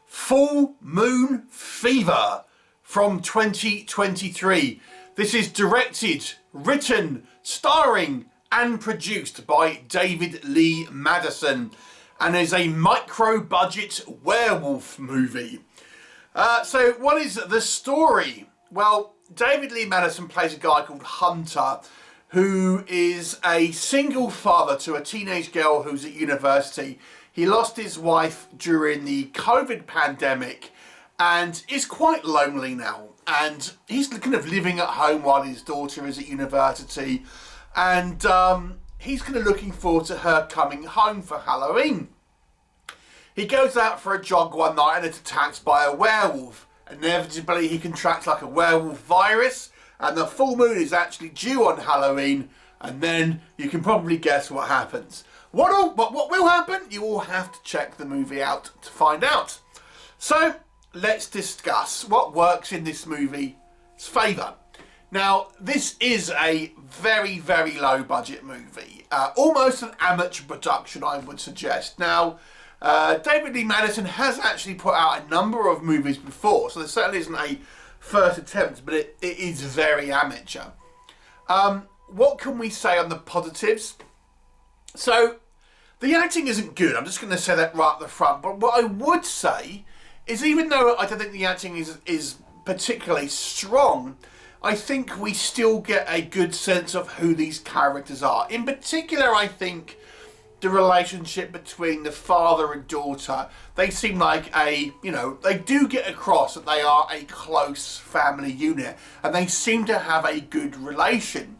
Full Moon Fever from 2023. This is directed, written, starring and produced by David Lee Madison and is a micro-budget werewolf movie. So what is the story? Well, David Lee Madison plays a guy called Hunter who is a single father to a teenage girl who's at university. He lost his wife during the COVID pandemic and is quite lonely now. And he's kind of living at home while his daughter is at university. And he's kind of looking forward to her coming home for Halloween. He goes out for a jog one night and is attacked by a werewolf. Inevitably, he contracts like a werewolf virus. And the full moon is actually due on Halloween. And then you can probably guess what happens. What will happen? You will have to check the movie out to find out. So let's discuss what works in this movie's favour. Now, this is a very, very low budget movie. Almost an amateur production, I would suggest. Now, David Lee Madison has actually put out a number of movies before, so there certainly isn't a first attempt, but it is very amateur. What can we say on the positives? So, the acting isn't good. I'm just going to say that right at the front. But what I would say is, even though I don't think the acting is particularly strong, I think we still get a good sense of who these characters are. In particular, I think the relationship between the father and daughter, they seem like they do get across that they are a close family unit. And they seem to have a good relation.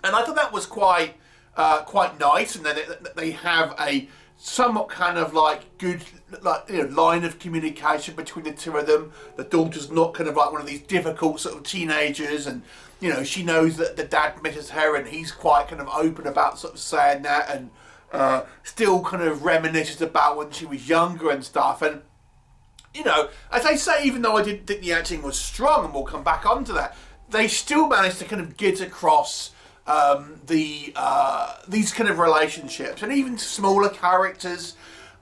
And I thought that was quite nice, and then they have a somewhat kind of like good line of communication between the two of them. The daughter's not kind of like one of these difficult sort of teenagers, and she knows that the dad misses her, and he's quite kind of open about sort of saying that, and still kind of reminisces about when she was younger and stuff. And as I say, even though I didn't think the acting was strong, and we'll come back onto that, they still managed to kind of get across these kind of relationships, and even smaller characters.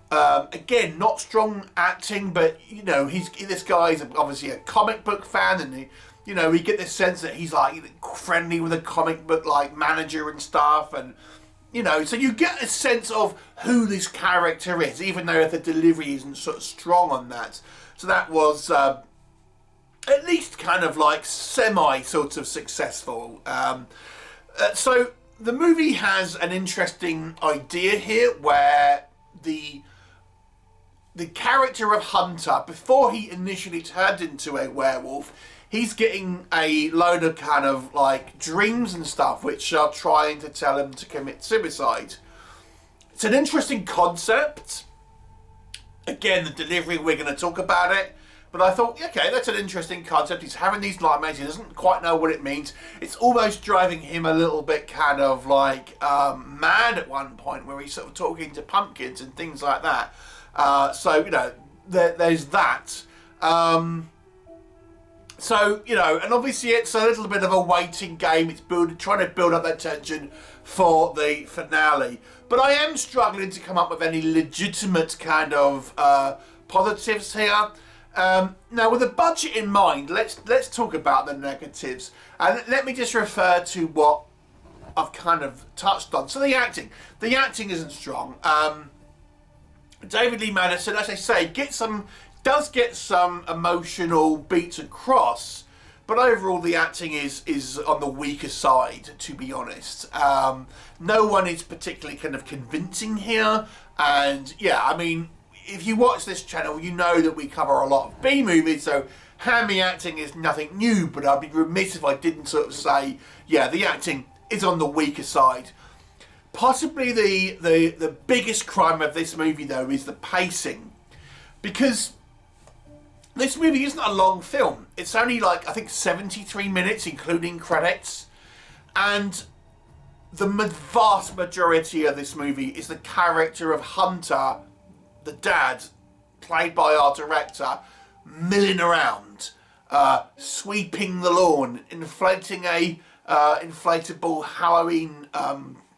Again, not strong acting, but this guy's obviously a comic book fan, and we get this sense that he's like friendly with a comic book like manager and stuff, and so you get a sense of who this character is, even though the delivery isn't sort of strong on that. So that was at least kind of like semi sort of successful. So the movie has an interesting idea here, where the character of Hunter, before he initially turned into a werewolf, he's getting a load of kind of like dreams and stuff which are trying to tell him to commit suicide. It's an interesting concept. Again, the delivery, we're going to talk about it. But I thought, okay, that's an interesting concept. He's having these nightmares. He doesn't quite know what it means. It's almost driving him a little bit kind of like mad at one point, where he's sort of talking to pumpkins and things like that. So, there's that. And obviously it's a little bit of a waiting game. It's trying to build up that tension for the finale. But I am struggling to come up with any legitimate kind of positives here. Now, with a budget in mind, let's talk about the negatives, and let me just refer to what I've kind of touched on. So the acting isn't strong. David Lee Madison, as I say, does get some emotional beats across, but overall the acting is on the weaker side, to be honest. No one is particularly kind of convincing here, and yeah, I mean, if you watch this channel, you know that we cover a lot of B movies, so hammy acting is nothing new, but I'd be remiss if I didn't sort of say, yeah, the acting is on the weaker side. Possibly the biggest crime of this movie, though, is the pacing, because this movie isn't a long film. It's only like, I think, 73 minutes, including credits, and the vast majority of this movie is the character of Hunter, the dad, played by our director, milling around, sweeping the lawn, inflating a inflatable Halloween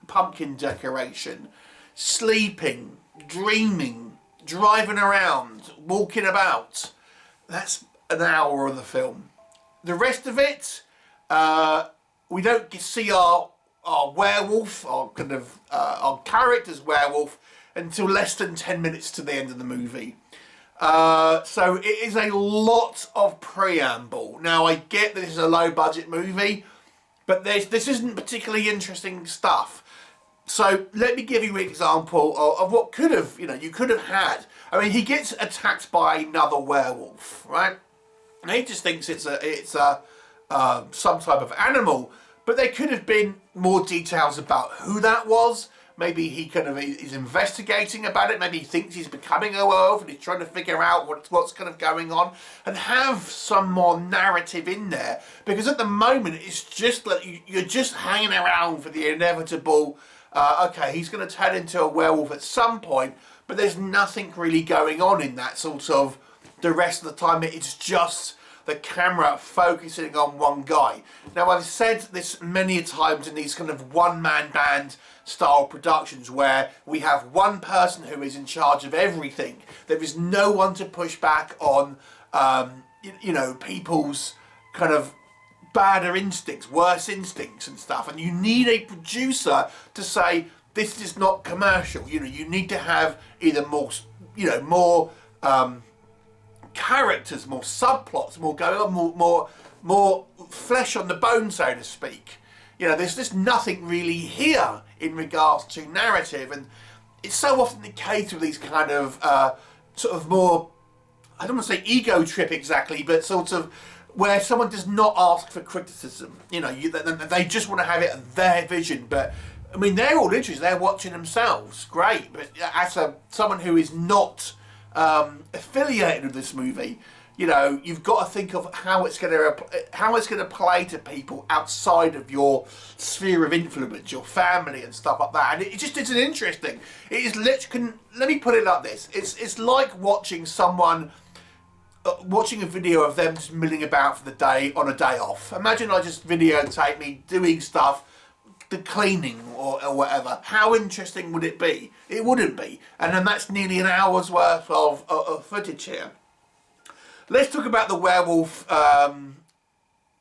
pumpkin decoration, sleeping, dreaming, driving around, walking about. That's an hour of the film. The rest of it, we don't see our werewolf, our character's werewolf, until less than 10 minutes to the end of the movie. So it is a lot of preamble. Now, I get that this is a low budget movie, but this isn't particularly interesting stuff. So let me give you an example of what could have, you could have had. I mean, he gets attacked by another werewolf, right? And he just thinks it's some type of animal, but there could have been more details about who that was. Maybe he is investigating about it. Maybe he thinks he's becoming a werewolf and he's trying to figure out what's kind of going on, and have some more narrative in there. Because at the moment, it's just like you're just hanging around for the inevitable. Okay, he's going to turn into a werewolf at some point, but there's nothing really going on in that sort of. The rest of the time, it's just the camera focusing on one guy. Now, I've said this many times in these kind of one-man band style productions where we have one person who is in charge of everything. There is no one to push back on, people's kind of badder instincts, worse instincts and stuff. And you need a producer to say, this is not commercial. You need to have either more characters, more subplots, more going on, more flesh on the bone, so to speak. There's just nothing really here in regards to narrative, and it's so often the case with these kind of sort of more, I don't want to say ego trip exactly, but sort of where someone does not ask for criticism. They just want to have it their vision, but I mean, they're all interested. They're watching themselves, great. But as someone who is not affiliated with this movie, you've got to think of how it's going to play to people outside of your sphere of influence, your family and stuff like that. And it just isn't interesting. It is literally. Let me put it like this: it's like watching someone. Watching a video of them just milling about for the day on a day off. Imagine I just videotape me doing stuff, the cleaning or whatever. How interesting would it be? It wouldn't be. And then that's nearly an hour's worth of footage here. Let's talk about the werewolf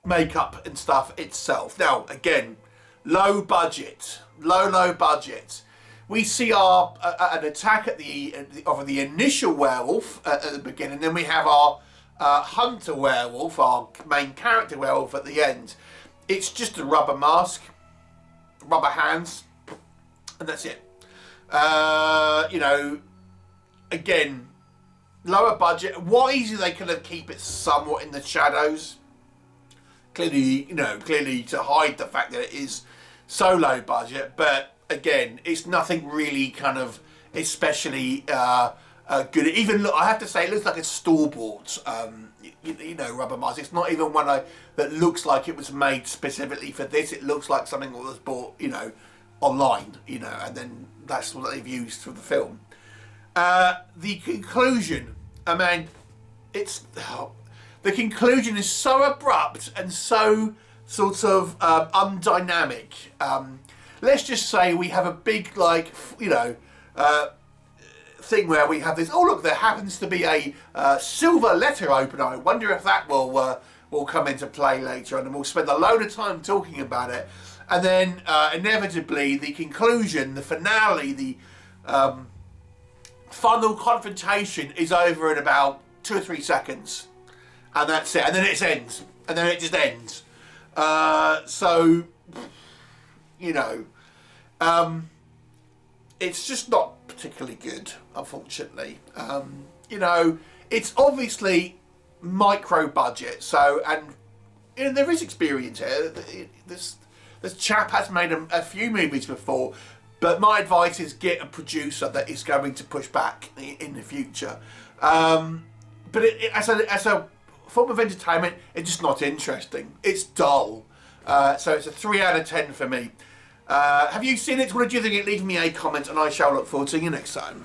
makeup and stuff itself. Now, again, low budget. We see an attack of the initial werewolf at the beginning. Then we have our hunter werewolf, our main character werewolf at the end. It's just a rubber mask, rubber hands, and that's it. Again, lower budget. Why do they kind of keep it somewhat in the shadows? Clearly to hide the fact that it is so low budget, but again, it's nothing really kind of especially good. Even look, I have to say, it looks like a store-bought, rubber mask. It's not even one that looks like it was made specifically for this. It looks like something that was bought, online, and then that's what they've used for the film. The conclusion, I mean, the conclusion is so abrupt and so sort of undynamic. Let's just say we have a big, thing where we have this. Oh look, there happens to be a silver letter opener. I wonder if that will come into play later on, and we'll spend a load of time talking about it. And then inevitably, the conclusion, the finale, the final confrontation is over in about 2 or 3 seconds, and that's it. And then it ends, and then it just ends. It's just not particularly good, unfortunately. It's obviously micro budget, and there is experience here. This chap has made a few movies before, but my advice is get a producer that is going to push back in the future. But as a form of entertainment, it's just not interesting. It's dull. So it's a 3 out of 10 for me. Have you seen it? What did you think? Leave me a comment and I shall look forward to seeing you next time.